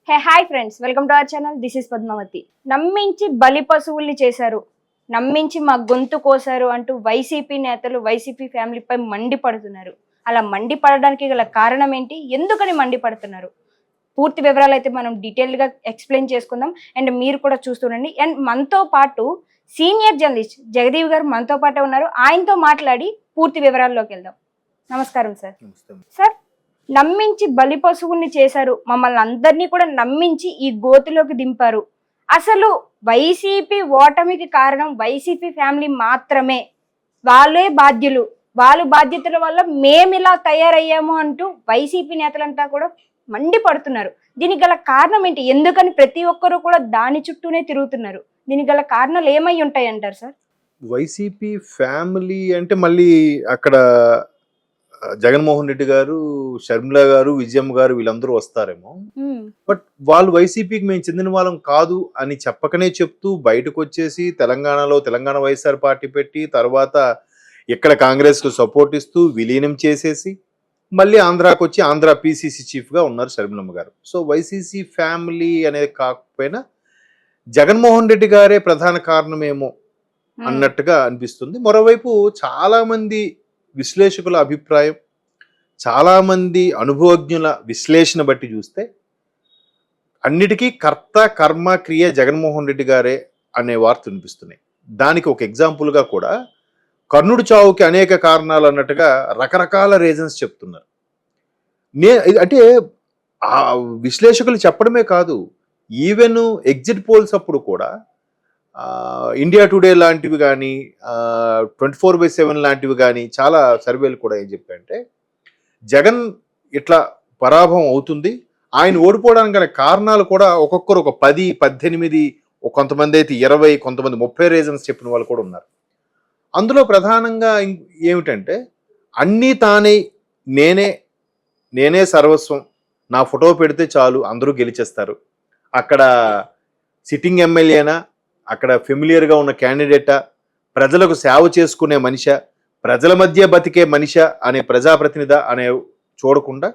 Hi friends, welcome to our channel. This is Padmavathi. నమ్మించి బలి పశువుల్ని చేశారు, నమ్మించి మా గొంతు కోసారు అంటూ వైసీపీ నేతలు వైసీపీ ఫ్యామిలీపై మండిపడుతున్నారు. అలా మండిపడడానికి గల కారణం ఏంటి, ఎందుకని మండిపడుతున్నారు, పూర్తి వివరాలు అయితే మనం డీటెయిల్గా ఎక్స్ప్లెయిన్ చేసుకుందాం. అండ్ మీరు కూడా చూస్తుండండి. అండ్ మనతో పాటు సీనియర్ జర్నలిస్ట్ జగదీవ్ గారు మనతో పాటే ఉన్నారు. ఆయనతో మాట్లాడి పూర్తి వివరాల్లోకి వెళ్దాం. నమస్కారం సార్. సార్, నమ్మించి బలి పశువుల్ని చేశారు, మమ్మల్ని అందరినీ కూడా నమ్మించి ఈ గోతిలోకి దింపారు. అసలు వైసీపీ ఓటమికి కారణం వైసీపీ ఫ్యామిలీ మాత్రమే, వాళ్ళే బాధ్యులు, వాళ్ళ బాధ్యతల వల్ల మేము ఇలా తయారయ్యాము అంటూ వైసీపీ నేతలంతా కూడా మండిపడుతున్నారు. దీనికి గల కారణం ఏంటి, ఎందుకని ప్రతి ఒక్కరూ కూడా దాని చుట్టూనే తిరుగుతున్నారు? దీనికి గల కారణాలు ఏమై ఉంటాయి అంటారు సార్? వైసీపీ ఫ్యామిలీ అంటే మళ్ళీ అక్కడ జగన్మోహన్ రెడ్డి గారు, షర్మిల గారు, విజయమ్మ గారు వీళ్ళందరూ వస్తారేమో. బట్ వాళ్ళు వైసీపీకి మేము చెందిన వాళ్ళం కాదు అని చెప్పకనే చెప్తూ బయటకు వచ్చేసి తెలంగాణలో తెలంగాణ వైఎస్ఆర్ పార్టీ పెట్టి తర్వాత ఇక్కడ కాంగ్రెస్ కు సపోర్ట్ ఇస్తూ విలీనం చేసేసి మళ్ళీ ఆంధ్రాకి వచ్చి ఆంధ్ర పిసిసి చీఫ్ గా ఉన్నారు షర్మిలమ్మ గారు. సో వైసీసీ ఫ్యామిలీ అనేది కాకపోయినా జగన్మోహన్ రెడ్డి గారే ప్రధాన కారణమేమో అన్నట్టుగా అనిపిస్తుంది. మరోవైపు చాలా మంది విశ్లేషకుల అభిప్రాయం, చాలా మంది అనుభవజ్ఞుల విశ్లేషణ బట్టి చూస్తే అన్నిటికీ కర్త కర్మ క్రియ జగన్మోహన్ రెడ్డి గారే అనే వార్త వినిపిస్తున్నాయి. దానికి ఒక ఎగ్జాంపుల్గా కూడా కర్ణుడి చావుకి అనేక కారణాలు అన్నట్టుగా రకరకాల రీజన్స్ చెప్తున్నారు. అంటే ఆ విశ్లేషకులు చెప్పడమే కాదు, ఈవెన్ ఎగ్జిట్ పోల్స్ అప్పుడు కూడా ఇండియా టుడే లాంటివి కానీ 24/7 లాంటివి కానీ చాలా సర్వేలు కూడా ఏం చెప్పాయంటే జగన్ ఇట్లా పరాభవం అవుతుంది, ఆయన ఓడిపోవడానికి గల కారణాలు కూడా ఒక్కొక్కరు ఒక 10, 18, కొంతమంది అయితే 20, కొంతమంది 30 రీజన్స్ చెప్పిన వాళ్ళు కూడా ఉన్నారు. అందులో ప్రధానంగా ఏమిటంటే అన్నీ తానే, నేనే సర్వస్వం, నా ఫోటో పెడితే చాలు అందరూ గెలిచేస్తారు, అక్కడ సిట్టింగ్ ఎమ్మెల్యేనా, అక్కడ ఫెమిలియర్గా ఉన్న క్యాండిడేటా, ప్రజలకు సేవ చేసుకునే మనిషా, ప్రజల మధ్య బతికే మనిషా అనే ప్రజాప్రతినిధి అనే చూడకుండా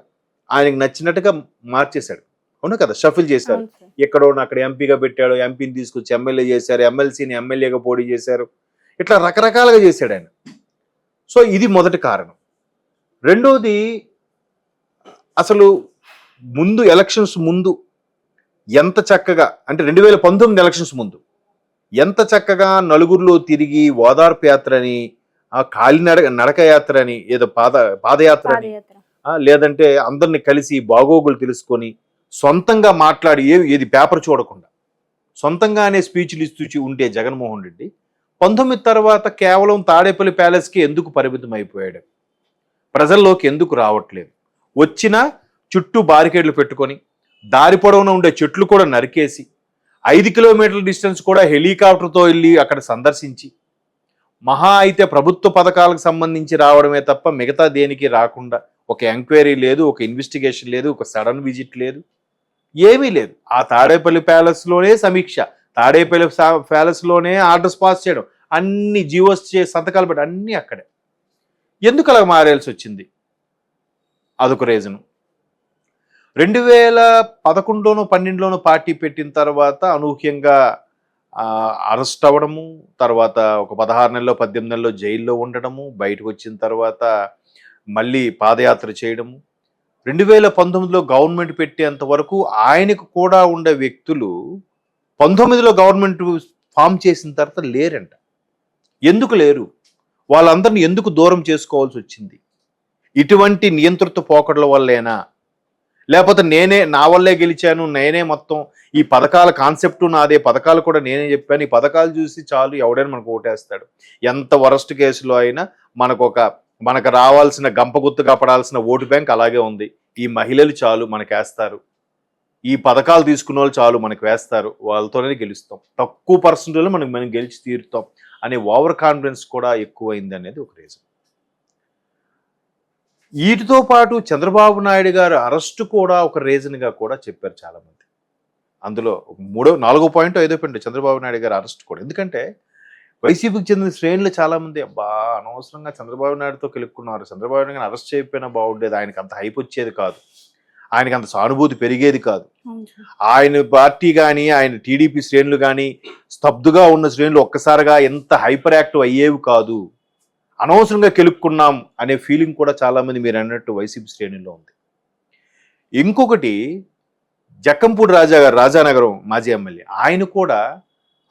ఆయనకు నచ్చినట్టుగా మార్చేశాడు. అవును కదా, షఫిల్ చేశారు. ఎక్కడో అక్కడ ఎంపీగా పెట్టాడు, ఎంపీని తీసుకొచ్చి ఎమ్మెల్యే చేశారు, ఎమ్మెల్సీని ఎమ్మెల్యేగా పోటీ చేశారు, ఇట్లా రకరకాలుగా చేశాడు ఆయన. సో ఇది మొదటి కారణం. రెండోది, అసలు ముందు ఎలక్షన్స్ ముందు ఎంత చక్కగా, అంటే 2019 ఎలక్షన్స్ ముందు ఎంత చక్కగా నలుగురిలో తిరిగి ఓదార్పు యాత్రని, నడక యాత్ర అని, ఏదో పాదయాత్ర అని, లేదంటే అందరిని కలిసి బాగోగులు తెలుసుకొని సొంతంగా మాట్లాడి ఏది పేపర్ చూడకుండా సొంతంగానే స్పీచ్లు ఇస్తూ ఉంటే జగన్మోహన్ రెడ్డి 19 తర్వాత కేవలం తాడేపల్లి ప్యాలెస్కి ఎందుకు పరిమితం అయిపోయాడు, ప్రజల్లోకి ఎందుకు రావట్లేదు, వచ్చినా చుట్టూ బారికేడ్లు పెట్టుకొని దారి పొడవున ఉండే చెట్లు కూడా నరికేసి 5 కిలోమీటర్ల డిస్టెన్స్ కూడా హెలికాప్టర్తో వెళ్ళి అక్కడ సందర్శించి మహా అయితే ప్రభుత్వ పథకాలకు సంబంధించి రావడమే తప్ప మిగతా దేనికి రాకుండా ఒక ఎంక్వైరీ లేదు, ఒక ఇన్వెస్టిగేషన్ లేదు, ఒక సడన్ విజిట్ లేదు, ఏమీ లేదు. ఆ తాడేపల్లి ప్యాలెస్లోనే సమీక్ష, తాడేపల్లి ప్యాలెస్లోనే ఆర్డర్స్ పాస్ చేయడం, అన్ని జీవోస్ సంతకాలు పెట్టి అన్నీ అక్కడే. ఎందుకు అలా మారేయాల్సి వచ్చింది, అదొక రీజను. 2011లోనో 12లోనో పార్టీ పెట్టిన తర్వాత అనూహ్యంగా అరెస్ట్ అవ్వడము, తర్వాత ఒక 16 నెలలో 18 నెలలో జైల్లో ఉండడము, బయటకు వచ్చిన తర్వాత మళ్ళీ పాదయాత్ర చేయడము. 2019లో గవర్నమెంట్ పెట్టేంత వరకు ఆయనకు కూడా ఉండే వ్యక్తులు 19లో గవర్నమెంట్ ఫామ్ చేసిన తర్వాత లేరంట. ఎందుకు లేరు, వాళ్ళందరినీ ఎందుకు దూరం చేసుకోవాల్సి వచ్చింది? ఇటువంటి నియంత్రిత పోకడల వల్లేనా, లేకపోతే నా వల్లే గెలిచాను, నేనే మొత్తం ఈ పథకాల కాన్సెప్ట్ నాదే, పథకాలు కూడా నేనే చెప్పాను, ఈ పథకాలు చూసి చాలు ఎవడైనా మనకు ఓటేస్తాడు, ఎంత వరస్ట్ కేసులో అయినా మనకు రావాల్సిన గంపగుత్తుగా పడాల్సిన ఓటు బ్యాంక్ అలాగే ఉంది, ఈ మహిళలు చాలు మనకు వేస్తారు, ఈ పథకాలు తీసుకున్న వాళ్ళు చాలు మనకు వేస్తారు, వాళ్ళతోనే గెలుస్తాం, తక్కువ పర్సెంటేజ్లో మనం గెలిచి తీరుతాం అనే ఓవర్ కాన్ఫిడెన్స్ కూడా ఎక్కువైంది అనేది ఒక రీజన్. వీటితో పాటు చంద్రబాబు నాయుడు గారు అరెస్ట్ కూడా ఒక రీజన్గా కూడా చెప్పారు చాలామంది. అందులో 4వ పాయింట్ 5వ పాయింట్ చంద్రబాబు నాయుడు గారు అరెస్ట్ కూడా. ఎందుకంటే వైసీపీకి చెందిన శ్రేణులు చాలామంది అనవసరంగా చంద్రబాబు నాయుడుతో కెలుక్కున్నారు, చంద్రబాబు నాయుడు అరెస్ట్ చేయకపోయినా బాగుండేది, ఆయనకు అంత హైప్ వచ్చేది కాదు ఆయనకి అంత సానుభూతి పెరిగేది కాదు. అవును సార్. ఆయన పార్టీ కానీ ఆయన టీడీపీ శ్రేణులు కానీ స్తబ్దుగా ఉన్న శ్రేణులు ఒక్కసారిగా ఎంత హైపర్ యాక్టివ్ అయ్యేవి కాదు. అనవసరంగా కెలుక్కున్నాం అనే ఫీలింగ్ కూడా చాలామంది మీరు అన్నట్టు వైసీపీ శ్రేణుల్లో ఉంది. ఇంకొకటి జక్కంపూడి రాజా గారు, రాజానగరం మాజీ ఎమ్మెల్యే, ఆయన కూడా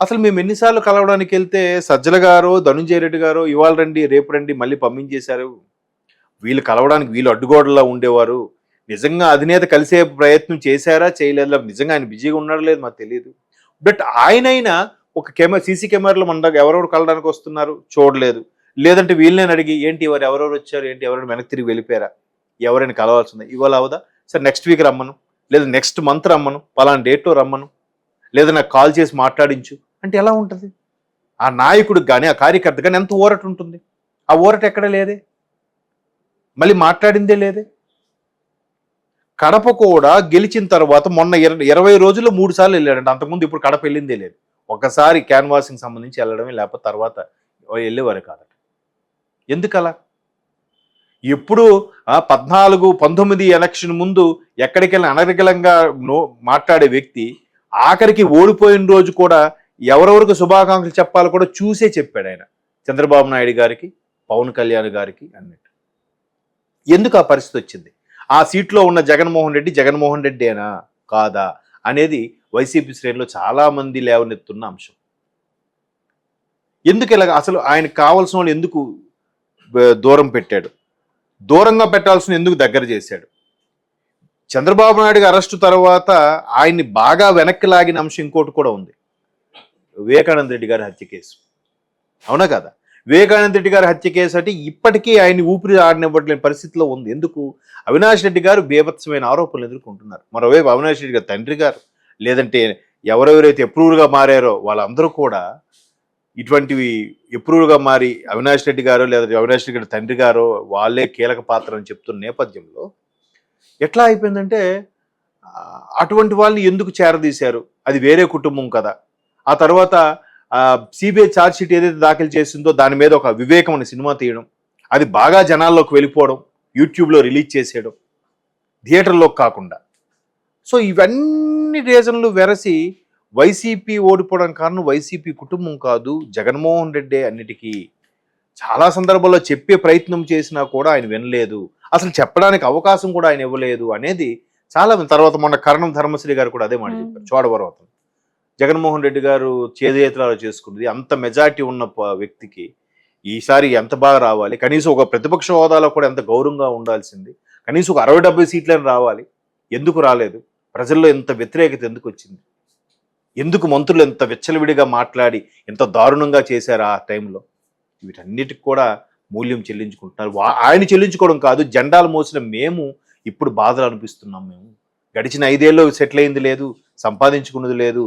అసలు మేము ఎన్నిసార్లు కలవడానికి వెళ్తే సజ్జల గారు, ధనుంజయ రెడ్డి గారు ఇవాళ రండి రేపు రండి మళ్ళీ పంపించేశారు, వీళ్ళు కలవడానికి వీళ్ళు అడ్డుగోడలా ఉండేవారు, నిజంగా అధినేత కలిసే ప్రయత్నం చేశారా చేయలేదా, నిజంగా ఆయన బిజీగా ఉన్నాడో లేదు మాకు తెలియదు. బట్ ఆయనైనా ఒక సీసీ కెమెరాలు మన దగ్గర ఎవరెవరు కలవడానికి వస్తున్నారు చూడలేదు. లేదంటే వీళ్ళని అడిగి ఏంటి ఎవరెవరు వచ్చారు, ఏంటి ఎవరైనా వెనక్కి తిరిగి వెళ్ళిపోయారా, ఎవరైనా కలవాల్సిందా, ఇవాళ అవదా సార్ నెక్స్ట్ వీక్ రమ్మను, లేదా నెక్స్ట్ మంత్ రమ్మను, పలానా డేట్లో రమ్మను, లేదా నాకు కాల్ చేసి మాట్లాడించు అంటే ఎలా ఉంటుంది? ఆ నాయకుడికి కానీ ఆ కార్యకర్త కానీ ఎంత ఊరట ఉంటుంది? ఆ ఊరట ఎక్కడ లేదే, మళ్ళీ మాట్లాడిందే లేదే. కడప కూడా గెలిచిన తర్వాత మొన్న 20 రోజుల్లో 3 సార్లు వెళ్ళాడంట. అంతకుముందు ఇప్పుడు కడప వెళ్ళిందే లేదు. ఒకసారి క్యాన్వాసింగ్ సంబంధించి వెళ్ళడమే, లేకపోతే తర్వాత వెళ్ళేవారు కాదట. ఎందుకలా? ఎప్పుడు 14-19 ఎలక్షన్ ముందు ఎక్కడికెళ్ళిన అనర్గళంగా మాట్లాడే వ్యక్తి ఆఖరికి ఓడిపోయిన రోజు కూడా ఎవరెవరికి శుభాకాంక్షలు చెప్పాలో కూడా చూసే చెప్పాడు ఆయన, చంద్రబాబు నాయుడు గారికి, పవన్ కళ్యాణ్ గారికి అన్నట్టు. ఎందుకు ఆ పరిస్థితి వచ్చింది? ఆ సీట్లో ఉన్న జగన్మోహన్ రెడ్డేనా కాదా అనేది వైసీపీ శ్రేణిలో చాలా మంది లేవనెత్తున్న అంశం. ఎందుకు ఇలాగ? అసలు ఆయనకు కావాల్సిన వాళ్ళు ఎందుకు దూరం పెట్టాడు? దూరంగా పెట్టాల్సిన ఎందుకు దగ్గర చేశాడు? చంద్రబాబు నాయుడు అరెస్టు తర్వాత ఆయన్ని బాగా వెనక్కి లాగిన అంశం ఇంకోటి కూడా ఉంది, వివేకానంద రెడ్డి గారి హత్య కేసు. అవునా కదా? వివేకానంద రెడ్డి గారి హత్య కేసు అంటే ఇప్పటికీ ఆయన్ని ఊపిరి ఆడనివ్వట్లేని పరిస్థితిలో ఉంది. ఎందుకు? అవినాష్ రెడ్డి గారు బీభత్సమైన ఆరోపణలు ఎదుర్కొంటున్నారు. మరోవైపు అవినాష్ రెడ్డి గారు తండ్రి గారు, లేదంటే ఎవరెవరైతే అప్రూవర్గా మారారో వాళ్ళందరూ కూడా ఇటువంటివి అప్రూవర్గా మారి అవినాష్ రెడ్డి గారు లేదా అవినాష్ రెడ్డి గారి తండ్రి గారు వాళ్ళే కీలక పాత్ర అని చెప్తున్న నేపథ్యంలో ఎట్లా అయిపోయిందంటే అటువంటి వాళ్ళని ఎందుకు చేరదీశారు? అది వేరే కుటుంబం కదా. ఆ తర్వాత సిబిఐ ఛార్జ్ షీట్ ఏదైతే దాఖలు చేసిందో దాని మీద ఒక వివేకం అనే సినిమా తీయడం, అది బాగా జనాల్లోకి వెళ్ళిపోవడం, యూట్యూబ్లో రిలీజ్ చేసేయడం, థియేటర్లోకి కాకుండా. సో ఇవన్నీ రీజన్లు వెరసి వైసీపీ ఓడిపోవడం కారణం వైసీపీ కుటుంబం కాదు, జగన్మోహన్ రెడ్డి అన్నిటికీ. చాలా సందర్భాల్లో చెప్పే ప్రయత్నం చేసినా కూడా ఆయన వినలేదు, అసలు చెప్పడానికి అవకాశం కూడా ఆయన ఇవ్వలేదు అనేది చాలా. తర్వాత మొన్న కరణం ధర్మశ్రీ గారు కూడా అదే మాట చెప్పారు, చోడవరం. జగన్మోహన్ రెడ్డి గారు చేతులారా చేసుకున్నది, అంత మెజారిటీ ఉన్న వ్యక్తికి ఈసారి ఎంత బాగా రావాలి, కనీసం ఒక ప్రతిపక్ష హోదాలో కూడా ఎంత గౌరవంగా ఉండాల్సింది, కనీసం ఒక 60-70 సీట్లను రావాలి, ఎందుకు రాలేదు? ప్రజల్లో ఎంత వ్యతిరేకత ఎందుకు వచ్చింది? ఎందుకు మంత్రులు ఎంత విచ్చలవిడిగా మాట్లాడి ఎంత దారుణంగా చేశారు ఆ టైంలో? వీటన్నిటికి కూడా మూల్యం చెల్లించుకుంటున్నారు. ఆయన చెల్లించుకోవడం కాదు, జెండాలు మోసిన మేము ఇప్పుడు బాధలు అనిపిస్తున్నాం. మేము గడిచిన 5 ఏళ్ళు సెటిల్ అయింది లేదు, సంపాదించుకున్నది లేదు,